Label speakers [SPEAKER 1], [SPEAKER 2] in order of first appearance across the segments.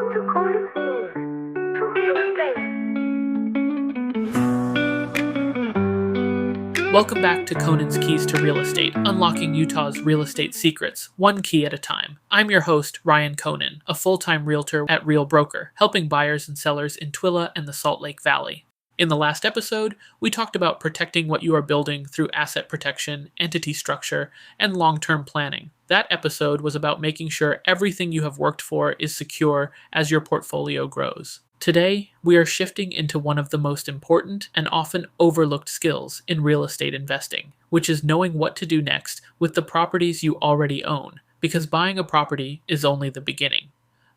[SPEAKER 1] to constitute to real estate.
[SPEAKER 2] Welcome back to Conan's Keys to Real Estate, unlocking Utah's real estate secrets, one key at a time. I'm your host, Ryan Conan, a full-time realtor at Real Broker, helping buyers and sellers in Twila and the Salt Lake Valley. In the last episode, we talked about protecting what you are building through asset protection, entity structure, and long-term planning. That episode was about making sure everything you have worked for is secure as your portfolio grows. Today, we are shifting into one of the most important and often overlooked skills in real estate investing, which is knowing what to do next with the properties you already own, because buying a property is only the beginning.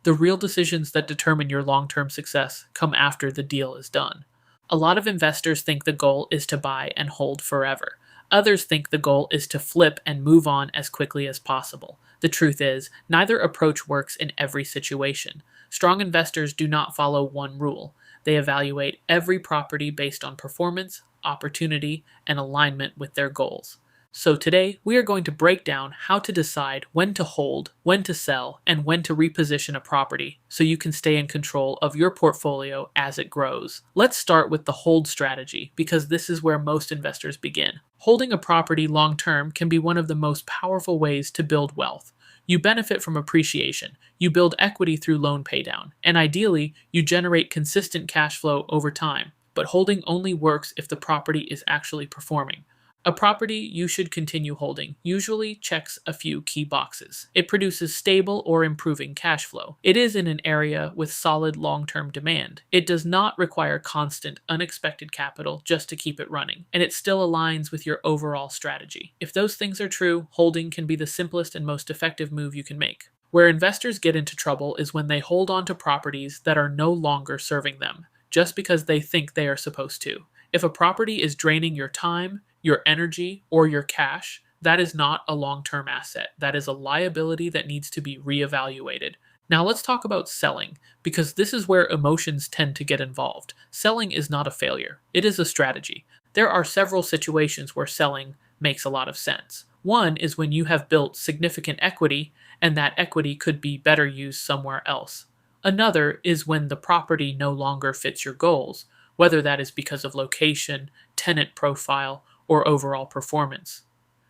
[SPEAKER 2] The real decisions that determine your long-term success come after the deal is done. A lot of investors think the goal is to buy and hold forever. Others think the goal is to flip and move on as quickly as possible. The truth is, neither approach works in every situation. Strong investors do not follow one rule. They evaluate every property based on performance, opportunity, and alignment with their goals. So today, we are going to break down how to decide when to hold, when to sell, and when to reposition a property so you can stay in control of your portfolio as it grows. Let's start with the hold strategy because this is where most investors begin. Holding a property long-term can be one of the most powerful ways to build wealth. You benefit from appreciation, you build equity through loan paydown, and ideally, you generate consistent cash flow over time. But holding only works if the property is actually performing. A property you should continue holding usually checks a few key boxes. It produces stable or improving cash flow. It is in an area with solid long-term demand. It does not require constant, unexpected capital just to keep it running, and it still aligns with your overall strategy. If those things are true, holding can be the simplest and most effective move you can make. Where investors get into trouble is when they hold on to properties that are no longer serving them, just because they think they are supposed to. If a property is draining your time, your energy, or your cash, that is not a long-term asset. That is a liability that needs to be reevaluated. Now let's talk about selling, because this is where emotions tend to get involved. Selling is not a failure. It is a strategy. There are several situations where selling makes a lot of sense. One is when you have built significant equity, and that equity could be better used somewhere else. Another is when the property no longer fits your goals, whether that is because of location, tenant profile, or overall performance.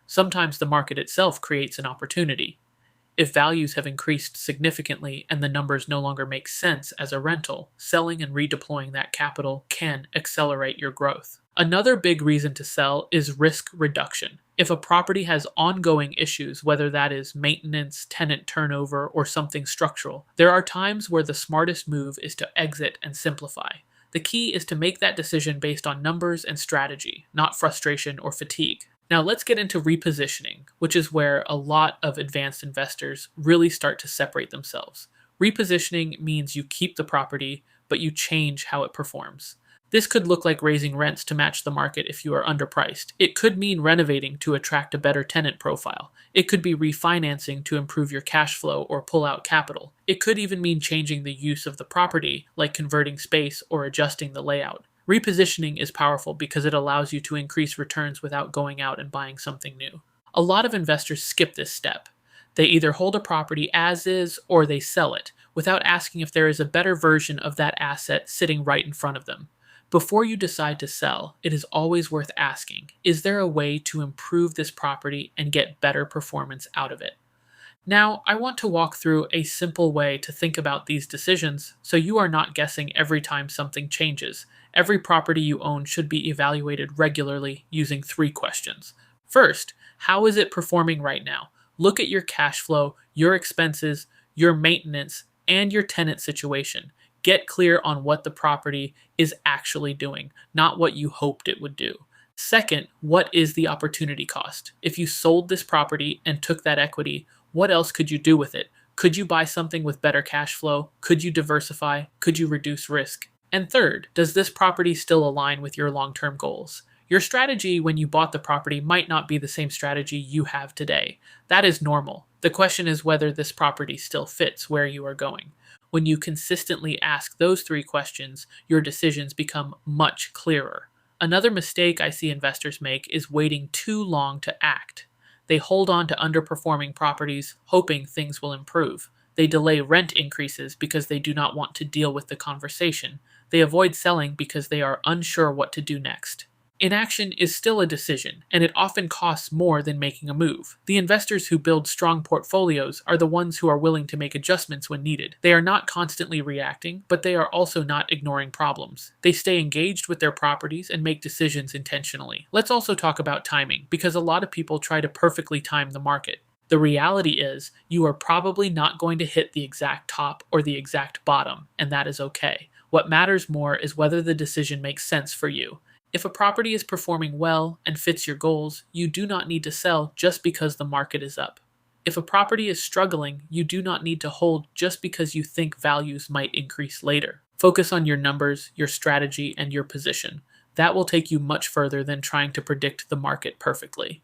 [SPEAKER 2] Sometimes the market itself creates an opportunity. If values have increased significantly and the numbers no longer make sense as a rental, selling and redeploying that capital can accelerate your growth. Another big reason to sell is risk reduction. If a property has ongoing issues, whether that is maintenance, tenant turnover, or something structural, there are times where the smartest move is to exit and simplify. The key is to make that decision based on numbers and strategy, not frustration or fatigue. Now let's get into repositioning, which is where a lot of advanced investors really start to separate themselves. Repositioning means you keep the property, but you change how it performs. This could look like raising rents to match the market if you are underpriced. It could mean renovating to attract a better tenant profile. It could be refinancing to improve your cash flow or pull out capital. It could even mean changing the use of the property, like converting space or adjusting the layout. Repositioning is powerful because it allows you to increase returns without going out and buying something new. A lot of investors skip this step. They either hold a property as is or they sell it, without asking if there is a better version of that asset sitting right in front of them. Before you decide to sell, it is always worth asking, is there a way to improve this property and get better performance out of it? Now, I want to walk through a simple way to think about these decisions so you are not guessing every time something changes. Every property you own should be evaluated regularly using 3 questions. First, how is it performing right now? Look at your cash flow, your expenses, your maintenance, and your tenant situation. Get clear on what the property is actually doing, not what you hoped it would do. Second, what is the opportunity cost? If you sold this property and took that equity, what else could you do with it? Could you buy something with better cash flow? Could you diversify? Could you reduce risk? And third, does this property still align with your long-term goals? Your strategy when you bought the property might not be the same strategy you have today. That is normal. The question is whether this property still fits where you are going. When you consistently ask those 3 questions, your decisions become much clearer. Another mistake I see investors make is waiting too long to act. They hold on to underperforming properties, hoping things will improve. They delay rent increases because they do not want to deal with the conversation. They avoid selling because they are unsure what to do next. Inaction is still a decision, and it often costs more than making a move. The investors who build strong portfolios are the ones who are willing to make adjustments when needed. They are not constantly reacting, but they are also not ignoring problems. They stay engaged with their properties and make decisions intentionally. Let's also talk about timing, because a lot of people try to perfectly time the market. The reality is, you are probably not going to hit the exact top or the exact bottom, and that is okay. What matters more is whether the decision makes sense for you. If a property is performing well and fits your goals, you do not need to sell just because the market is up. If a property is struggling, you do not need to hold just because you think values might increase later. Focus on your numbers, your strategy, and your position. That will take you much further than trying to predict the market perfectly.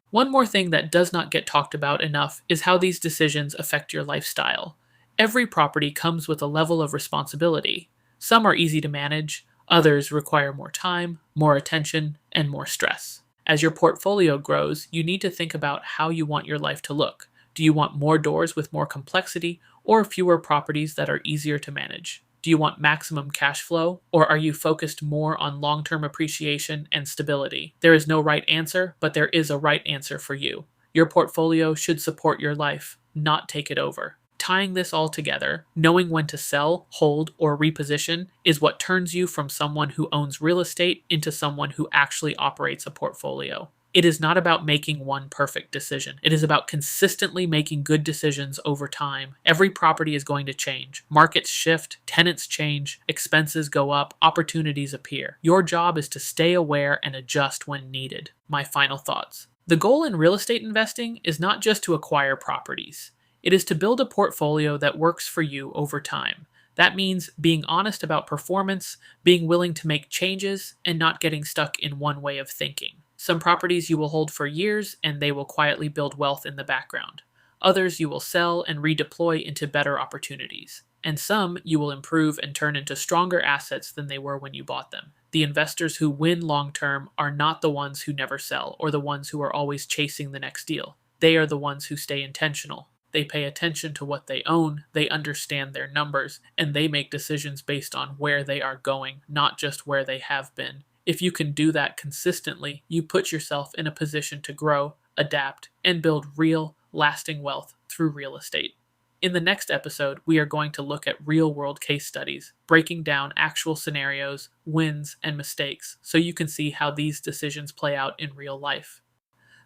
[SPEAKER 2] One more thing that does not get talked about enough is how these decisions affect your lifestyle. Every property comes with a level of responsibility. Some are easy to manage, others require more time, more attention, and more stress. As your portfolio grows, you need to think about how you want your life to look. Do you want more doors with more complexity, or fewer properties that are easier to manage? Do you want maximum cash flow, or are you focused more on long-term appreciation and stability? There is no right answer, but there is a right answer for you. Your portfolio should support your life, not take it over. Tying this all together, knowing when to sell, hold, or reposition is what turns you from someone who owns real estate into someone who actually operates a portfolio. It is not about making one perfect decision. It is about consistently making good decisions over time. Every property is going to change. Markets shift, tenants change, expenses go up, opportunities appear. Your job is to stay aware and adjust when needed. My final thoughts. The goal in real estate investing is not just to acquire properties. It is to build a portfolio that works for you over time. That means being honest about performance, being willing to make changes, and not getting stuck in one way of thinking. Some properties you will hold for years and they will quietly build wealth in the background. Others you will sell and redeploy into better opportunities. And some you will improve and turn into stronger assets than they were when you bought them. The investors who win long term are not the ones who never sell or the ones who are always chasing the next deal. They are the ones who stay intentional. They pay attention to what they own, they understand their numbers, and they make decisions based on where they are going, not just where they have been. If you can do that consistently, you put yourself in a position to grow, adapt, and build real, lasting wealth through real estate. In the next episode, we are going to look at real-world case studies, breaking down actual scenarios, wins, and mistakes, so you can see how these decisions play out in real life.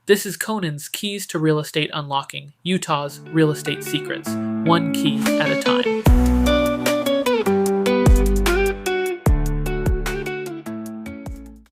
[SPEAKER 2] This is Conan's Keys to Real Estate Unlocking, Utah's Real Estate Secrets, one key at a time.